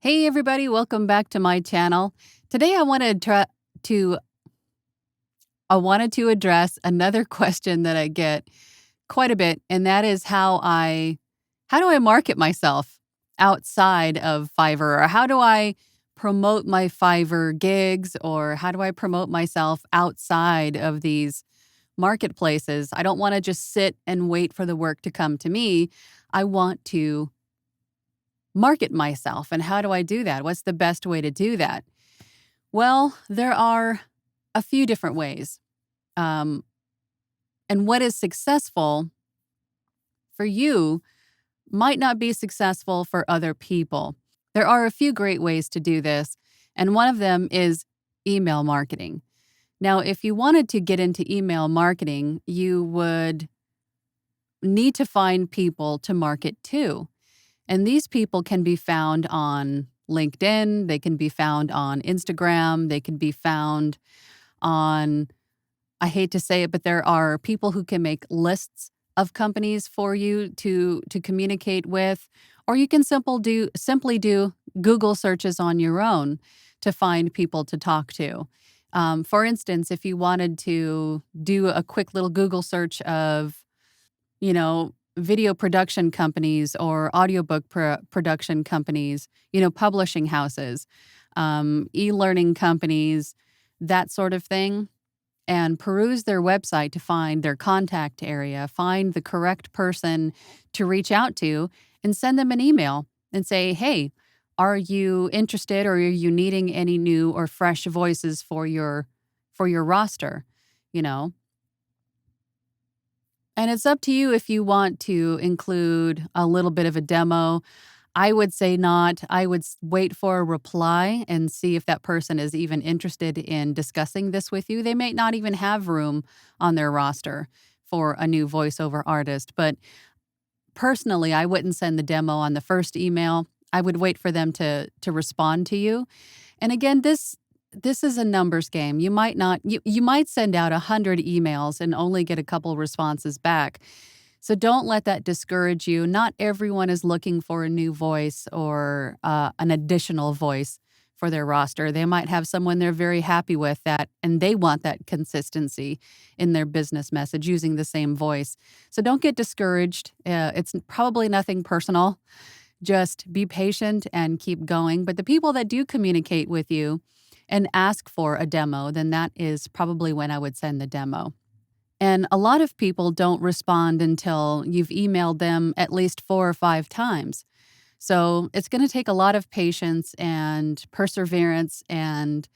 Hey everybody, welcome back to my channel. Today to I wanted to address another question that I get quite a bit, and that is how do I market myself outside of Fiverr, or how do I promote my Fiverr gigs, or how do I promote myself outside of these marketplaces? I don't want to just sit and wait for the work to come to me. I want to market myself. And how do I do that? What's the best way to do that? Well, there are a few different ways. Um, and what is successful for you might not be successful for other people. There are a few great ways to do this, and one of them is email marketing. Now, if you wanted to get into email marketing, you would need to find people to market to. And these people can be found on LinkedIn, they can be found on Instagram, they can be found on, I hate to say it, but there are people who can make lists of companies for you to communicate with, or you can simply do Google searches on your own to find people to talk to. For instance, if you wanted to do a quick little Google search of, video production companies or audiobook production companies, publishing houses, e-learning companies, that sort of thing, and peruse their website to find their contact area, find the correct person to reach out to, and send them an email and say, hey, are you interested, or are you needing any new or fresh voices for your roster? You know, and it's up to you if you want to include a little bit of a demo. I would say not. I would wait for a reply and see if that person is even interested in discussing this with you. They may not even have room on their roster for a new voiceover artist. But personally, I wouldn't send the demo on the first email. I would wait for them to respond to you. And again, this is a numbers game. You might send out 100 emails and only get a couple responses back. So don't let that discourage you. Not everyone is looking for a new voice or an additional voice for their roster. They might have someone they're very happy with, that, and they want that consistency in their business message using the same voice. So don't get discouraged. It's probably nothing personal. Just be patient and keep going. But the people that do communicate with you and ask for a demo, then that is probably when I would send the demo. And a lot of people don't respond until you've emailed them at least 4 or 5 times. So it's going to take a lot of patience and perseverance. And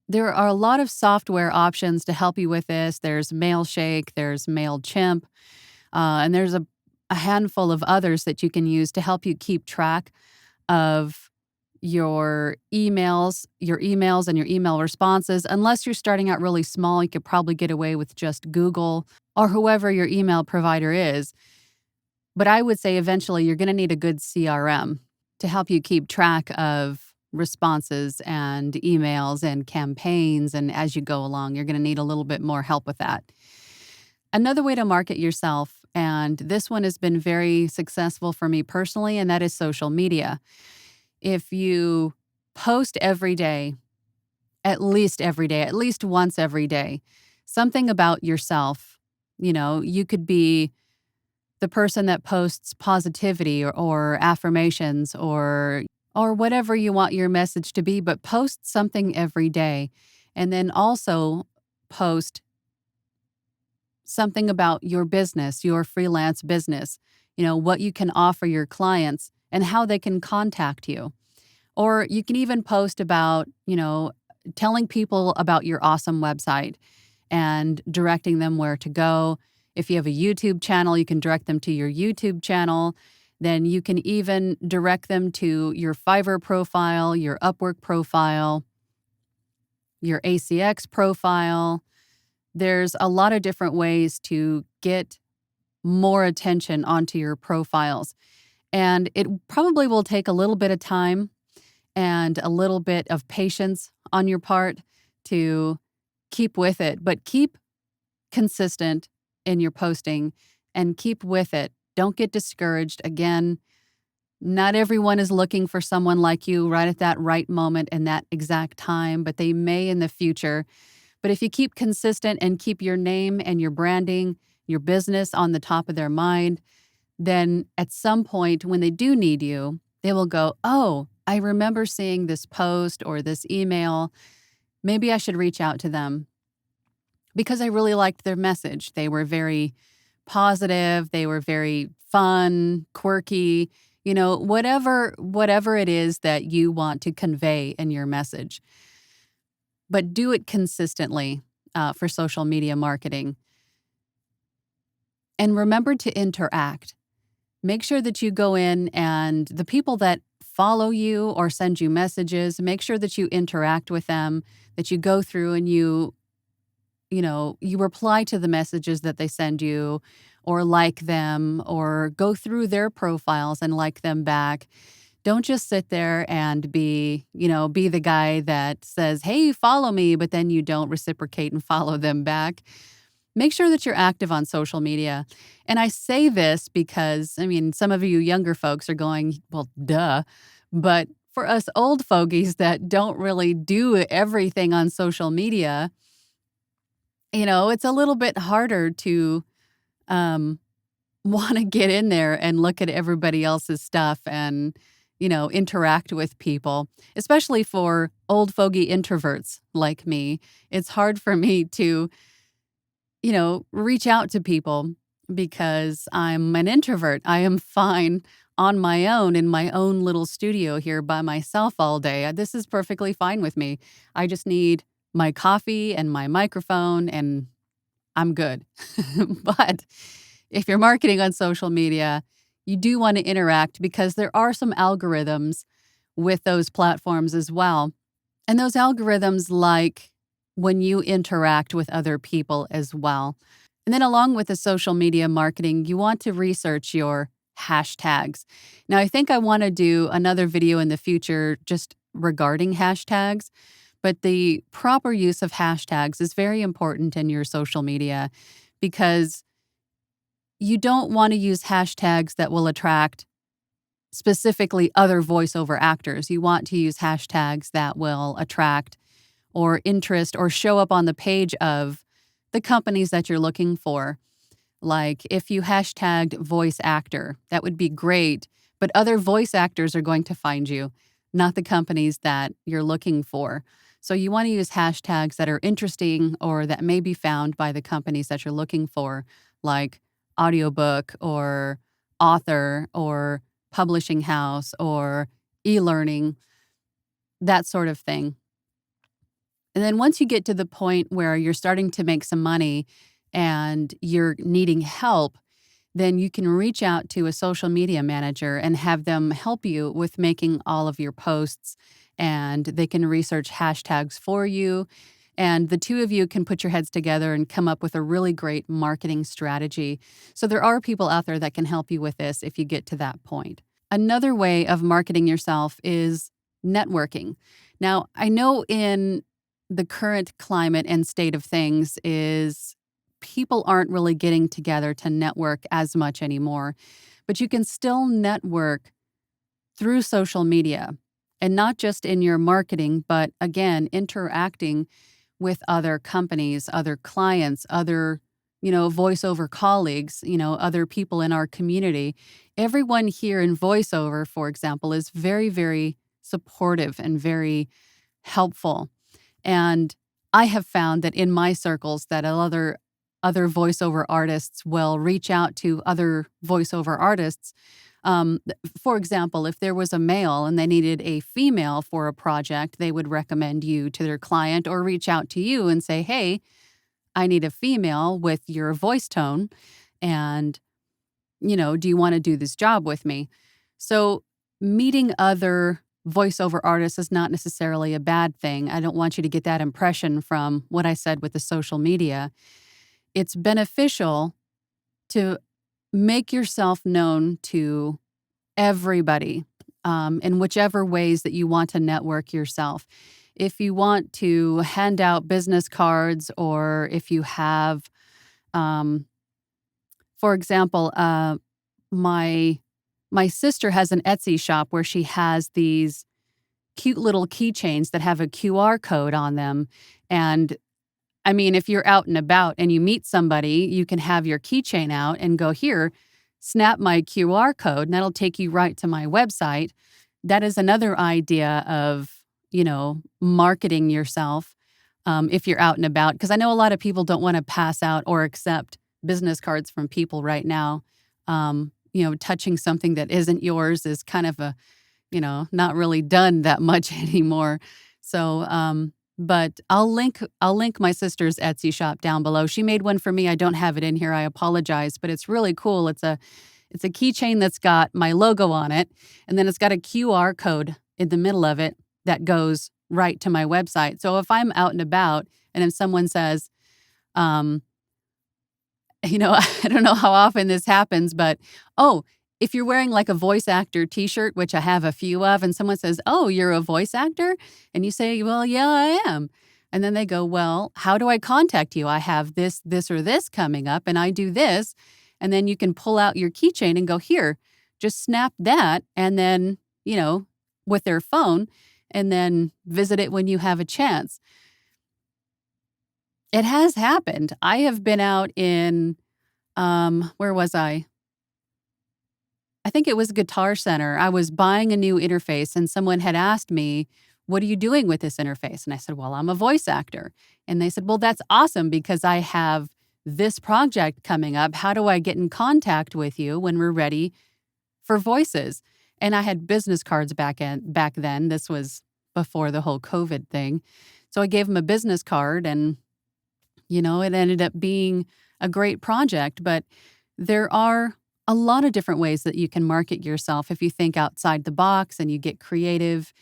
there are a lot of software options to help you with this. There's Mailshake, there's MailChimp, and there's a handful of others that you can use to help you keep track of your emails and your email responses. Unless you're starting out really small, you could probably get away with just Google or whoever your email provider is. But I would say eventually you're going to need a good CRM to help you keep track of responses and emails and campaigns. And as you go along, you're going to need a little bit more help with that. Another way to market yourself, and this one has been very successful for me personally, and that is social media. If you post every day, at least once every day, something about yourself, you could be the person that posts positivity or affirmations or whatever you want your message to be, but post something every day. And then also post something about your business, your freelance business, what you can offer your clients and how they can contact you. Or you can even post about, telling people about your awesome website and directing them where to go. If you have a YouTube channel, you can direct them to your YouTube channel. Then you can even direct them to your Fiverr profile, your Upwork profile, your ACX profile. There's a lot of different ways to get more attention onto your profiles. And it probably will take a little bit of time and a little bit of patience on your part to keep with it, but keep consistent in your posting and keep with it. Don't get discouraged. Again, Not everyone is looking for someone like you right at that right moment and that exact time, but they may in the future. But if you keep consistent and keep your name and your branding, your business on the top of their mind, then at some point when they do need you, they will go, "Oh, I remember seeing this post or this email. Maybe I should reach out to them because I really liked their message." They were very positive, they were very fun, quirky, whatever it is that you want to convey in your message. But do it consistently for social media marketing. And remember to interact. Make sure that you go in and the people that follow you or send you messages, make sure that you interact with them, that you go through and you reply to the messages that they send you or like them or go through their profiles and like them back. Don't just sit there and be the guy that says, "Hey, follow me," but then you don't reciprocate and follow them back. Make sure that you're active on social media. And I say this because, I mean, some of you younger folks are going, "Well, duh." But for us old fogies that don't really do everything on social media, it's a little bit harder to um, want to get in there and look at everybody else's stuff and, interact with people, especially for old fogey introverts like me. It's hard for me to, reach out to people because I'm an introvert. I am fine on my own in my own little studio here by myself all day. This is perfectly fine with me. I just need my coffee and my microphone and I'm good. But if you're marketing on social media, you do want to interact because there are some algorithms with those platforms as well. And those algorithms like when you interact with other people as well. And then along with the social media marketing, you want to research your hashtags. Now, I think I want to do another video in the future just regarding hashtags, but the proper use of hashtags is very important in your social media because you don't want to use hashtags that will attract specifically other voiceover actors. You want to use hashtags that will attract or interest or show up on the page of the companies that you're looking for. Like if you hashtagged voice actor, that would be great, but other voice actors are going to find you, not the companies that you're looking for. So you want to use hashtags that are interesting or that may be found by the companies that you're looking for, like audiobook or author or publishing house or e-learning, that sort of thing. And then once you get to the point where you're starting to make some money and you're needing help, then you can reach out to a social media manager and have them help you with making all of your posts. And they can research hashtags for you. And the two of you can put your heads together and come up with a really great marketing strategy. So there are people out there that can help you with this if you get to that point. Another way of marketing yourself is networking. Now, I know in the current climate and state of things is people aren't really getting together to network as much anymore, but you can still network through social media and not just in your marketing, but again, interacting with other companies, other clients, other, voiceover colleagues, other people in our community. Everyone here in voiceover, for example, is very, very supportive and very helpful. And I have found that in my circles that other voiceover artists will reach out to other voiceover artists. For example, if there was a male and they needed a female for a project, they would recommend you to their client or reach out to you and say, "Hey, I need a female with your voice tone. And, do you want to do this job with me?" So meeting other voiceover artists is not necessarily a bad thing. I don't want you to get that impression from what I said with the social media. It's beneficial to make yourself known to everybody in whichever ways that you want to network yourself. If you want to hand out business cards or if you have, um, for example, my My sister has an Etsy shop where she has these cute little keychains that have a QR code on them. And I mean, if you're out and about and you meet somebody, you can have your keychain out and go, here, snap my QR code, and that'll take you right to my website. That is another idea of, marketing yourself if you're out and about. Because I know a lot of people don't want to pass out or accept business cards from people right now. Touching something that isn't yours is kind of not really done that much anymore. So, but I'll link my sister's Etsy shop down below. She made one for me. I don't have it in here. I apologize, but it's really cool. It's a keychain that's got my logo on it, and then it's got a QR code in the middle of it that goes right to my website. So if I'm out and about and if someone says, um, I don't know how often this happens, but oh, if you're wearing like a voice actor t-shirt, which I have a few of, and someone says, "Oh, you're a voice actor?" And you say, "Well, yeah, I am." And then they go, "Well, how do I contact you? I have this, or this coming up, and I do this." And then you can pull out your keychain and go, "Here, just snap that," and then, with their phone, and then visit it when you have a chance. It has happened. I have been out in, where was I? I think it was Guitar Center. I was buying a new interface and someone had asked me, "What are you doing with this interface?" And I said, "Well, I'm a voice actor." And they said, "Well, that's awesome because I have this project coming up. How do I get in contact with you when we're ready for voices?" And I had business cards back then. This was before the whole COVID thing. So I gave them a business card and, it ended up being a great project. But there are a lot of different ways that you can market yourself if you think outside the box and you get creative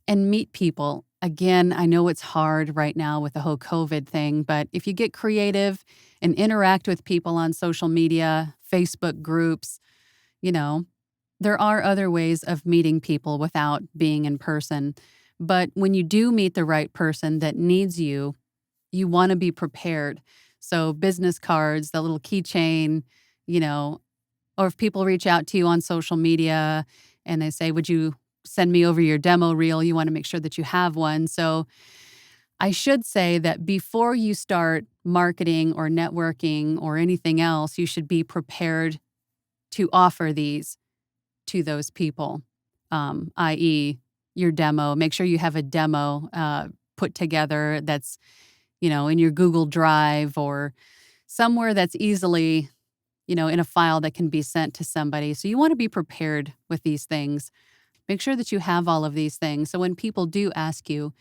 and meet people. Again, I know it's hard right now with the whole COVID thing, but if you get creative and interact with people on social media, Facebook groups, you know, there are other ways of meeting people without being in person. But when you do meet the right person that needs you, you want to be prepared. So business cards, the little keychain, you know, or if people reach out to you on social media and they say, "Would you send me over your demo reel?" You want to make sure that you have one. So I should say that before you start marketing or networking or anything else, you should be prepared to offer these to those people, i.e., your demo. Make sure you have a demo put together that's, in your Google Drive or somewhere that's easily, in a file that can be sent to somebody. So you want to be prepared with these things. Make sure that you have all of these things. So when people do ask you,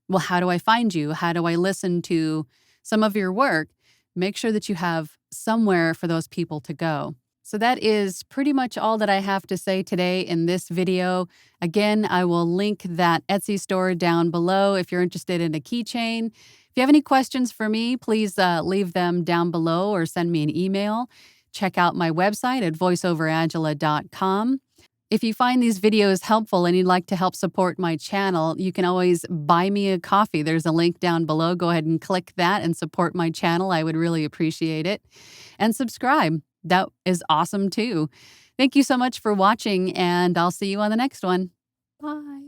"Well, how do I find you? How do I listen to some of your work?" Make sure that you have somewhere for those people to go. So that is pretty much all that I have to say today in this video. Again, I will link that Etsy store down below if you're interested in a keychain. If you have any questions for me, please leave them down below or send me an email. Check out my website at voiceoverangela.com. If you find these videos helpful and you'd like to help support my channel, you can always buy me a coffee. There's a link down below. Go ahead and click that and support my channel. I would really appreciate it. And subscribe. That is awesome too. Thank you so much for watching, and I'll see you on the next one. Bye.